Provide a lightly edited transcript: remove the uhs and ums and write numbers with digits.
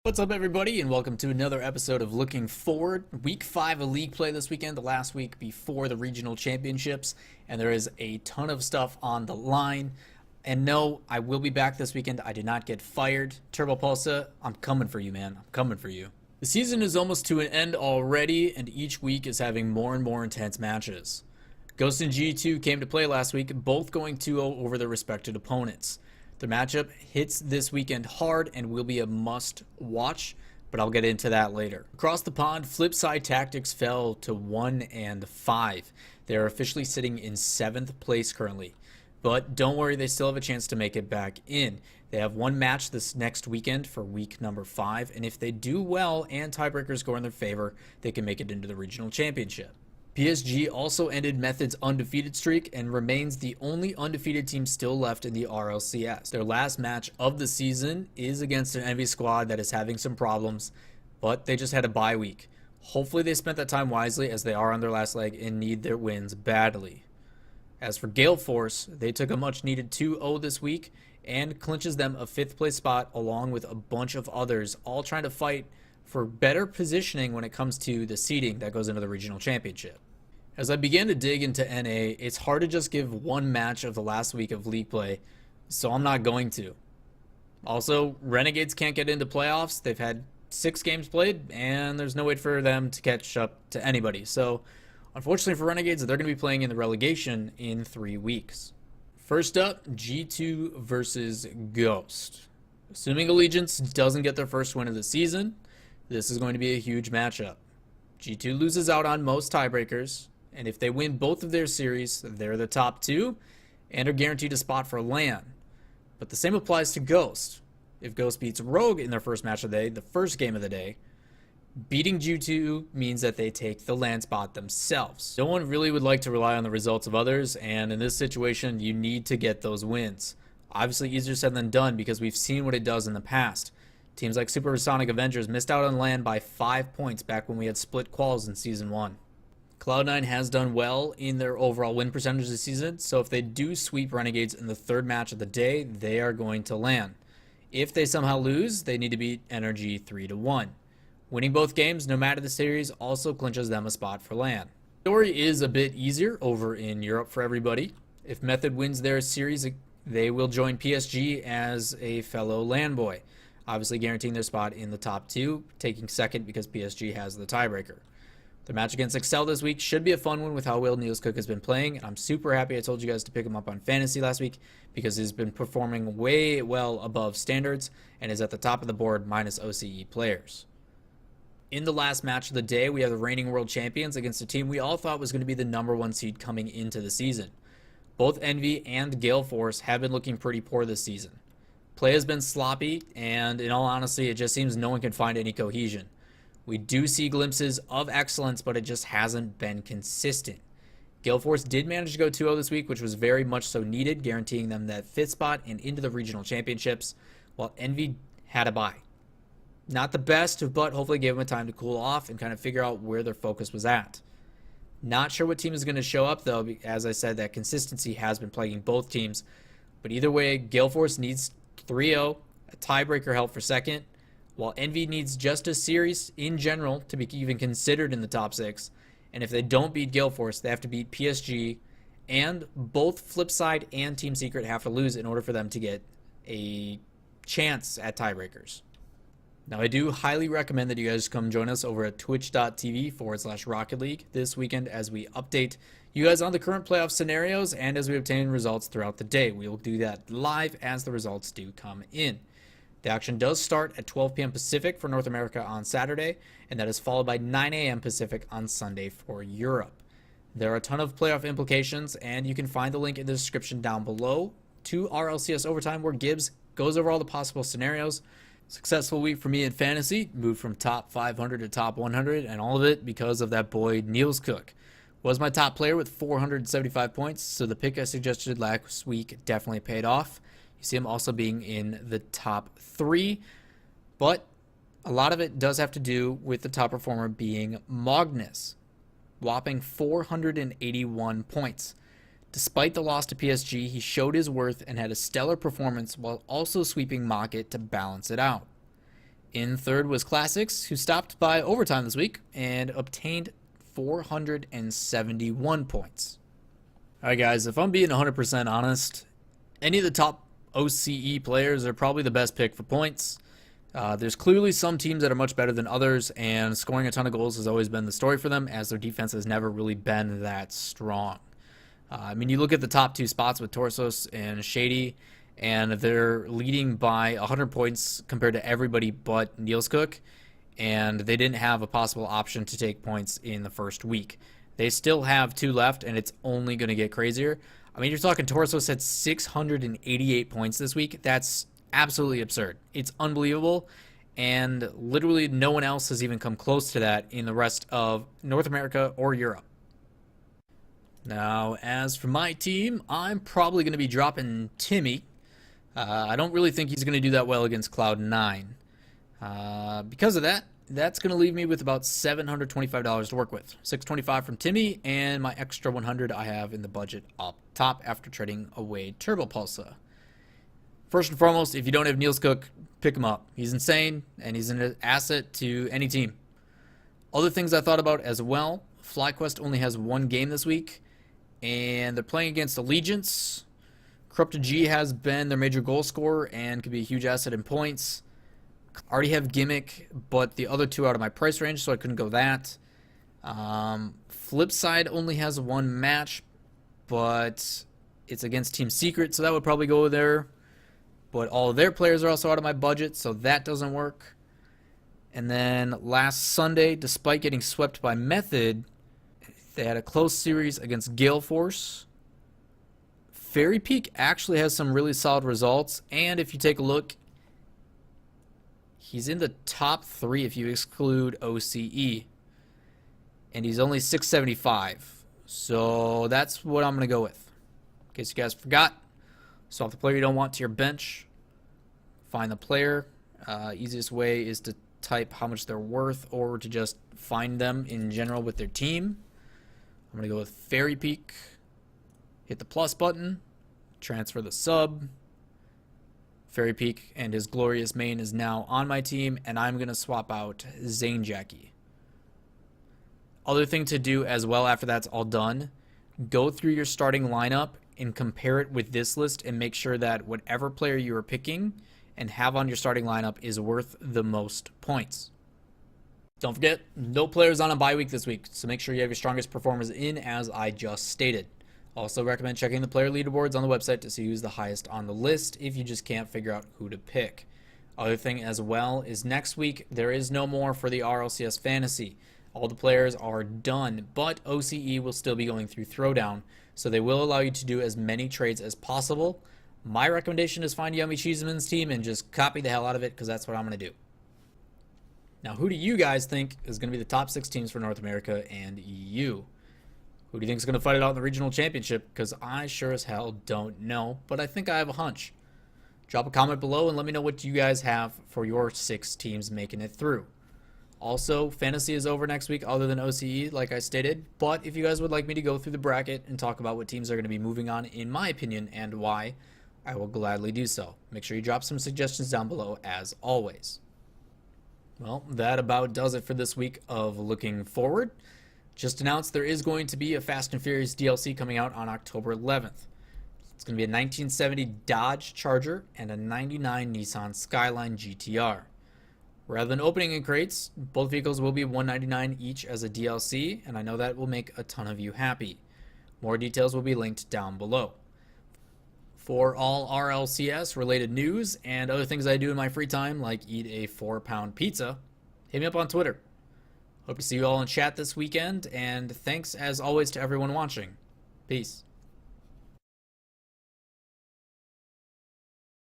What's up, everybody, and welcome to another episode of Looking Forward. Week 5 of league play this weekend, the last week before the regional championships, and there is a ton of stuff on the line. And no, I will be back this weekend. I did not get fired. Turbo Pulsa, I'm coming for you, man. I'm coming for you. The season is almost to an end already, and each week is having more and more intense matches. Ghost and G2 came to play last week, both going 2-0 over their respective opponents. The matchup hits this weekend hard and will be a must watch, but I'll get into that later. Across the pond, Flipside Tactics fell to 1-5. They're officially sitting in 7th place currently, but don't worry, they still have a chance to make it back in. They have one match this next weekend for week number 5, and if they do well and tiebreakers go in their favor, they can make it into the regional championship. PSG also ended Method's undefeated streak and remains the only undefeated team still left in the RLCS. Their last match of the season is against an Envy squad that is having some problems, but they just had a bye week. Hopefully they spent that time wisely, as they are on their last leg and need their wins badly. As for Gale Force, they took a much needed 2-0 this week and clinches them a 5th place spot along with a bunch of others, all trying to fight for better positioning when it comes to the seeding that goes into the regional championship. As I began to dig into NA, it's hard to just give one match of the last week of league play, so I'm not going to. Also, Renegades can't get into playoffs. They've had 6 games played, and there's no way for them to catch up to anybody. So, unfortunately for Renegades, they're going to be playing in the relegation in 3 weeks. First up, G2 versus Ghost. Assuming Allegiance doesn't get their first win of the season, this is going to be a huge matchup. G2 loses out on most tiebreakers, and if they win both of their series, they're the top 2 and are guaranteed a spot for LAN. But the same applies to Ghost. If Ghost beats Rogue in their first match of the day, the first game of the day, beating G2 means that they take the LAN spot themselves. No one really would like to rely on the results of others, and in this situation, you need to get those wins. Obviously easier said than done, because we've seen what it does in the past. Teams like Supersonic Avengers missed out on LAN by 5 points back when we had split quals in Season 1. Cloud9 has done well in their overall win percentage this season, so if they do sweep Renegades in the 3rd match of the day, they are going to LAN. If they somehow lose, they need to beat Energy 3-1. Winning both games, no matter the series, also clinches them a spot for LAN. The story is a bit easier over in Europe for everybody. If Method wins their series, they will join PSG as a fellow LAN boy, obviously guaranteeing their spot in the top 2, taking 2nd because PSG has the tiebreaker. The match against Excel this week should be a fun one with how well Niels Cook has been playing. I'm super happy I told you guys to pick him up on Fantasy last week, because he's been performing way well above standards and is at the top of the board minus OCE players. In the last match of the day, we have the reigning world champions against a team we all thought was going to be the number 1 seed coming into the season. Both Envy and Gale Force have been looking pretty poor this season. Play has been sloppy, and in all honesty, it just seems no one can find any cohesion. We do see glimpses of excellence, but it just hasn't been consistent. Gale Force did manage to go 2-0 this week, which was very much so needed, guaranteeing them that 5th spot and into the regional championships, while Envy had a bye. Not the best, but hopefully gave them a time to cool off and kind of figure out where their focus was at. Not sure what team is going to show up, though. As I said, that consistency has been plaguing both teams. But either way, Gale Force needs 3-0, a tiebreaker help for 2nd, while Envy needs just a series in general to be even considered in the top 6. And if they don't beat Gale Force, they have to beat PSG, and both Flipside and Team Secret have to lose in order for them to get a chance at tiebreakers. Now, I do highly recommend that you guys come join us over at twitch.tv/Rocket League this weekend as we update you guys on the current playoff scenarios and as we obtain results throughout the day. We will do that live as the results do come in. The action does start at 12 p.m. Pacific for North America on Saturday, and that is followed by 9 a.m. Pacific on Sunday for Europe. There are a ton of playoff implications, and you can find the link in the description down below to RLCS Overtime, where Gibbs goes over all the possible scenarios. Successful week for me in fantasy, moved from top 500 to top 100, and all of it because of that boy Niels Cook. Was my top player with 475 points, so the pick I suggested last week definitely paid off. You see him also being in the top 3, but a lot of it does have to do with the top performer being Magnus, whopping 481 points. Despite the loss to PSG, he showed his worth and had a stellar performance while also sweeping Mocket to balance it out. In third was Classics, who stopped by overtime this week and obtained 471 points. All right, guys, if I'm being 100% honest, any of the top OCE players are probably the best pick for points. There's clearly some teams that are much better than others, and scoring a ton of goals has always been the story for them, as their defense has never really been that strong. You look at the top two spots with Torsos and Shady, and they're leading by 100 points compared to everybody but Niels Cook, and they didn't have a possible option to take points in the first week. They still have 2 left, and it's only going to get crazier. You're talking Torsos had 688 points this week. That's absolutely absurd. It's unbelievable, and literally no one else has even come close to that in the rest of North America or Europe. Now, as for my team, I'm probably going to be dropping Timmy. I don't really think he's going to do that well against Cloud9. Because of that, that's going to leave me with about $725 to work with. $625 from Timmy, and my extra $100 I have in the budget up top after trading away Turbo Pulsa. First and foremost, if you don't have Niels Cook, pick him up. He's insane, and he's an asset to any team. Other things I thought about as well, FlyQuest only has 1 game this week, and they're playing against Allegiance. Corrupted G has been their major goal scorer and could be a huge asset in points. Already have Gimmick, but the other 2 out of my price range, so I couldn't go that. Flipside only has 1 match, but it's against Team Secret, so that would probably go there. But all of their players are also out of my budget, so that doesn't work. And then last Sunday, despite getting swept by Method, they had a close series against Gale Force. Fairy Peak actually has some really solid results, and if you take a look, he's in the top 3 if you exclude OCE, and he's only 675, so that's what I'm going to go with. In case you guys forgot, swap the player you don't want to your bench, find the player. Easiest way is to type how much they're worth or to just find them in general with their team. I'm going to go with Fairy Peak. Hit the plus button, transfer the sub. Fairy Peak and his glorious main is now on my team, and I'm going to swap out Zane Jackie. Other thing to do as well after that's all done, go through your starting lineup and compare it with this list and make sure that whatever player you are picking and have on your starting lineup is worth the most points. Don't forget, no players on a bye week this week, so make sure you have your strongest performers in as I just stated. Also recommend checking the player leaderboards on the website to see who's the highest on the list if you just can't figure out who to pick. Other thing as well is next week there is no more for the RLCS Fantasy. All the players are done, but OCE will still be going through Throwdown, so they will allow you to do as many trades as possible. My recommendation is find Yummy Cheeseman's team and just copy the hell out of it, because that's what I'm going to do. Now, who do you guys think is going to be the top 6 teams for North America and EU? Who do you think is going to fight it out in the regional championship? Because I sure as hell don't know, but I think I have a hunch. Drop a comment below and let me know what you guys have for your 6 teams making it through. Also, Fantasy is over next week other than OCE, like I stated, but if you guys would like me to go through the bracket and talk about what teams are going to be moving on, in my opinion, and why, I will gladly do so. Make sure you drop some suggestions down below, as always. Well, that about does it for this week of Looking Forward. Just announced there is going to be a Fast and Furious DLC coming out on October 11th. It's going to be a 1970 Dodge Charger and a 99 Nissan Skyline GTR. Rather than opening in crates, both vehicles will be $199 each as a DLC, and I know that will make a ton of you happy. More details will be linked down below. For all RLCS related news and other things I do in my free time, like eat a 4-pound pizza, hit me up on Twitter. Hope to see you all in chat this weekend, and thanks as always to everyone watching. Peace.